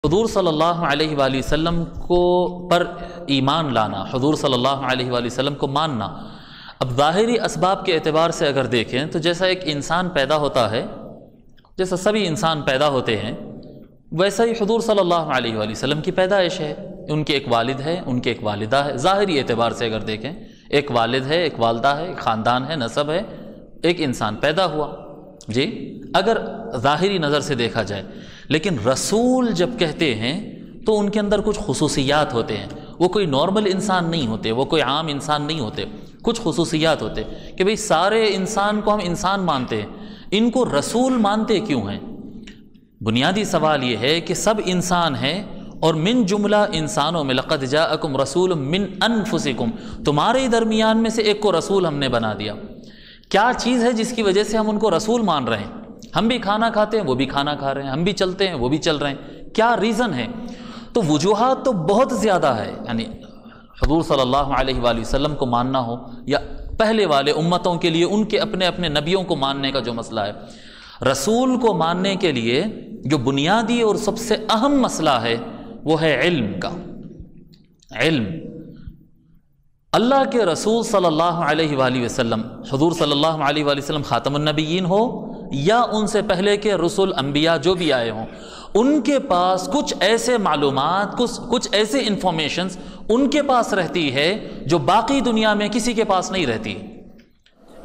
حضور صلی اللہ علیہ وآلہ وسلم کو پر ایمان لانا، حضور صلی اللہ علیہ وآلہ وسلم کو ماننا، اب ظاہری اسباب کے اعتبار سے اگر دیکھیں تو جیسا ایک انسان پیدا ہوتا ہے، جیسا سبھی انسان پیدا ہوتے ہیں، ویسا ہی حضور صلی اللہ علیہ وآلہ وسلم کی پیدائش ہے۔ ان کے ایک والد ہے، ان کے ایک والدہ ہے، ظاہری اعتبار سے اگر دیکھیں ایک والد ہے، ایک والدہ ہے، ایک خاندان ہے، نسب ہے، ایک انسان پیدا ہوا جی، اگر ظاہری نظر سے دیکھا جائے۔ لیکن رسول جب کہتے ہیں تو ان کے اندر کچھ خصوصیات ہوتے ہیں، وہ کوئی نارمل انسان نہیں ہوتے، وہ کوئی عام انسان نہیں ہوتے، کچھ خصوصیات ہوتے کہ بھئی سارے انسان کو ہم انسان مانتے ہیں، ان کو رسول مانتے کیوں ہیں؟ بنیادی سوال یہ ہے کہ سب انسان ہیں، اور من جملہ انسانوں میں لقد جاءکم رسول من انفسکم، تمہارے درمیان میں سے ایک کو رسول ہم نے بنا دیا۔ کیا چیز ہے جس کی وجہ سے ہم ان کو رسول مان رہے ہیں؟ ہم بھی کھانا کھاتے ہیں، وہ بھی کھانا کھا رہے ہیں، ہم بھی چلتے ہیں، وہ بھی چل رہے ہیں، کیا ریزن ہے؟ تو وجوہات تو بہت زیادہ ہے، یعنی حضور صلی اللہ علیہ وآلہ وسلم کو ماننا ہو یا پہلے والے امتوں کے لیے ان کے اپنے اپنے نبیوں کو ماننے کا جو مسئلہ ہے، رسول کو ماننے کے لیے جو بنیادی اور سب سے اہم مسئلہ ہے وہ ہے علم کا۔ علم، اللہ کے رسول صلی اللہ علیہ وآلہ وسلم، حضور صلی اللہ علیہ وآلہ وسلم خاتم النبیین ہو یا ان سے پہلے کے رسول انبیاء جو بھی آئے ہوں، ان کے پاس کچھ ایسے معلومات، کچھ ایسے انفارمیشنز ان کے پاس رہتی ہے جو باقی دنیا میں کسی کے پاس نہیں رہتی۔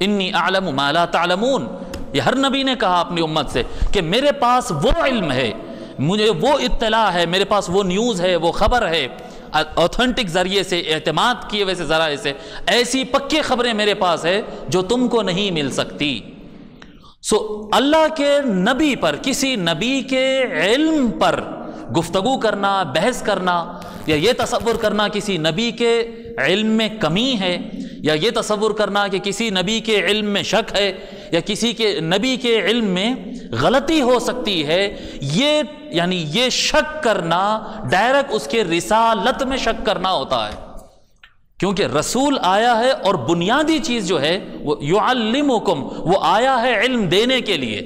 انی اعلم ما لا تعلمون، یہ ہر نبی نے کہا اپنی امت سے کہ میرے پاس وہ علم ہے، مجھے وہ اطلاع ہے، میرے پاس وہ نیوز ہے، وہ خبر ہے، اوتھینٹک ذریعے سے، اعتماد کیے ویسے ذرائع سے، ایسی پکی خبریں میرے پاس ہے جو تم کو نہیں مل سکتی۔ اللہ کے نبی پر، کسی نبی کے علم پر گفتگو کرنا، بحث کرنا، یا یہ تصور کرنا کسی نبی کے علم میں کمی ہے، یا یہ تصور کرنا کہ کسی نبی کے علم میں شک ہے، یا کسی کے نبی کے علم میں غلطی ہو سکتی ہے، یہ شک کرنا ڈائریکٹ اس کے رسالت میں شک کرنا ہوتا ہے، کیونکہ رسول آیا ہے اور بنیادی چیز جو ہے وہ یعلمکم، وہ آیا ہے علم دینے کے لیے،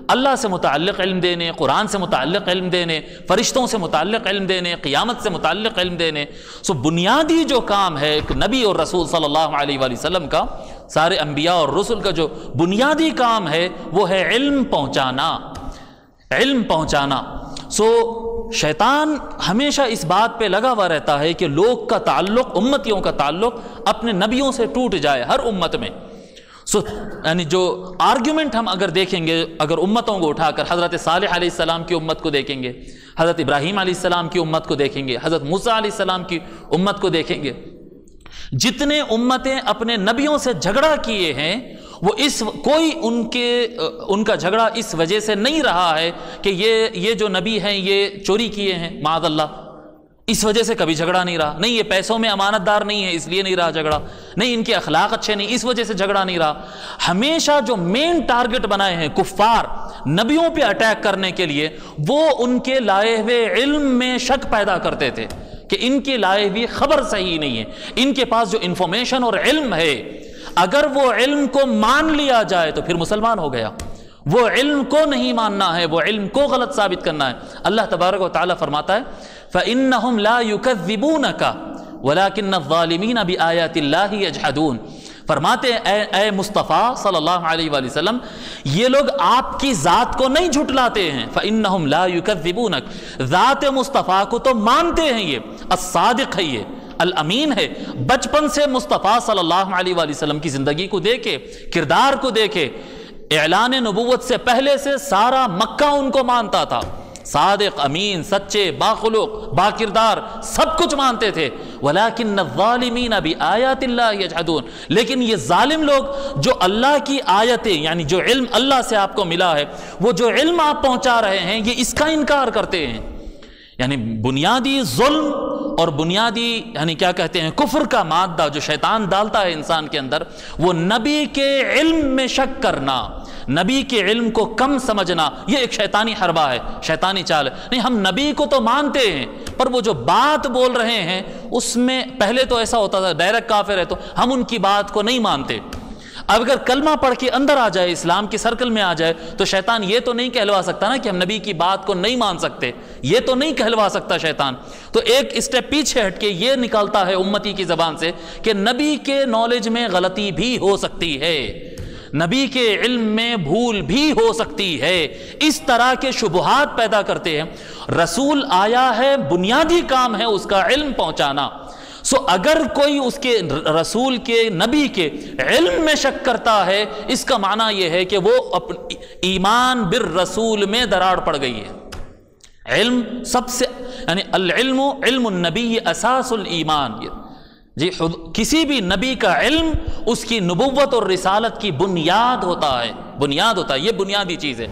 اللہ سے متعلق علم دینے، قرآن سے متعلق علم دینے، فرشتوں سے متعلق علم دینے، قیامت سے متعلق علم دینے۔ بنیادی جو کام ہے ایک نبی اور رسول صلی اللہ علیہ وآلہ وسلم کا، سارے انبیاء اور رسل کا جو بنیادی کام ہے وہ ہے علم پہنچانا، علم پہنچانا۔ شیطان ہمیشہ اس بات پہ لگا ہوا رہتا ہے کہ لوگ کا تعلق، امتیوں کا تعلق اپنے نبیوں سے ٹوٹ جائے ہر امت میں۔ یعنی جو آرگیومنٹ ہم اگر دیکھیں گے، اگر امتوں کو اٹھا کر حضرت صالح علیہ السلام کی امت کو دیکھیں گے، حضرت ابراہیم علیہ السلام کی امت کو دیکھیں گے، حضرت موسیٰ علیہ السلام کی امت کو دیکھیں گے، جتنے امتیں اپنے نبیوں سے جھگڑا کیے ہیں، وہ کوئی ان کا جھگڑا اس وجہ سے نہیں رہا ہے کہ یہ جو نبی ہیں یہ چوری کیے ہیں معاذ اللہ، اس وجہ سے کبھی جھگڑا نہیں رہا، نہیں یہ پیسوں میں امانت دار نہیں ہے اس لیے نہیں رہا جھگڑا، نہیں ان کے اخلاق اچھے نہیں اس وجہ سے جھگڑا نہیں رہا۔ ہمیشہ جو مین ٹارگٹ بنائے ہیں کفار نبیوں پہ اٹیک کرنے کے لیے، وہ ان کے لائے ہوئے علم میں شک پیدا کرتے تھے کہ ان کی لائے ہوئی خبر صحیح نہیں ہے، ان کے پاس جو انفارمیشن اور علم ہے، اگر وہ علم کو مان لیا جائے تو پھر مسلمان ہو گیا، وہ علم کو نہیں ماننا ہے، وہ علم کو غلط ثابت کرنا ہے۔ اللہ تبارک و تعالیٰ فرماتا ہے فَإِنَّهُمْ لَا يُكَذِّبُونَكَ وَلَكِنَّ الظَّالِمِينَ بِآيَاتِ اللَّهِ يَجْحَدُونَ، فرماتے ہیں اے مصطفیٰ صلی اللہ علیہ وآلہ وسلم، یہ لوگ آپ کی ذات کو نہیں جھٹلاتے ہیں، فَإِنَّهُمْ لَا يُكَذِّبُونَكَ، ذات مصطفیٰ کو تو مانتے ہیں، یہ الصادق ہے، یہ الامین ہے۔ بچپن سے مصطفیٰ صلی اللہ علیہ وآلہ وسلم کی زندگی کو دیکھے، کردار کو دیکھے، اعلان نبوت سے پہلے سے سارا مکہ ان کو مانتا تھا، صادق، امین، سچے، باخلق، با کردار، سب کچھ مانتے تھے۔ وَلَكِنَّ الظَّالِمِينَ بِآيَاتِ اللَّهِ يَجْحَدُونَ، لیکن یہ ظالم لوگ جو اللہ کی آیتیں، یعنی جو علم اللہ سے آپ کو ملا ہے، وہ جو علم آپ پہنچا رہے ہیں، یہ اس کا انکار کرتے ہیں۔ یعنی بنیادی ظلم اور بنیادی یعنی کیا کہتے ہیں کفر کا مادہ جو شیطان ڈالتا ہے انسان کے اندر، وہ نبی کے علم میں شک کرنا، نبی کے علم کو کم سمجھنا، یہ ایک شیطانی حربہ ہے، شیطانی چال ہے۔ نہیں، ہم نبی کو تو مانتے ہیں، پر وہ جو بات بول رہے ہیں اس میں پہلے تو ایسا ہوتا تھا ڈائریکٹ کافر ہے تو ہم ان کی بات کو نہیں مانتے، اب اگر کلمہ پڑھ کے اندر آ جائے، اسلام کے سرکل میں آ جائے، تو شیطان یہ تو نہیں کہلوا سکتا نا کہ ہم نبی کی بات کو نہیں مان سکتے، یہ تو نہیں کہلوا سکتا شیطان۔ تو ایک اسٹیپ پیچھے ہٹ کے یہ نکالتا ہے امتی کی زبان سے کہ نبی کے نالج میں غلطی بھی ہو سکتی ہے، نبی کے علم میں بھول بھی ہو سکتی ہے، اس طرح کے شبہات پیدا کرتے ہیں۔ رسول آیا ہے، بنیادی کام ہے اس کا علم پہنچانا۔ اگر کوئی اس کے رسول کے، نبی کے علم میں شک کرتا ہے، اس کا معنی یہ ہے کہ وہ ایمان بالرسول میں دراڑ پڑ گئی ہے۔ علم سب سے، یعنی العلم علم النبی اساس الایمان، جی کسی بھی نبی کا علم اس کی نبوت اور رسالت کی بنیاد ہوتا ہے، بنیاد ہوتا ہے، یہ بنیادی چیز ہے۔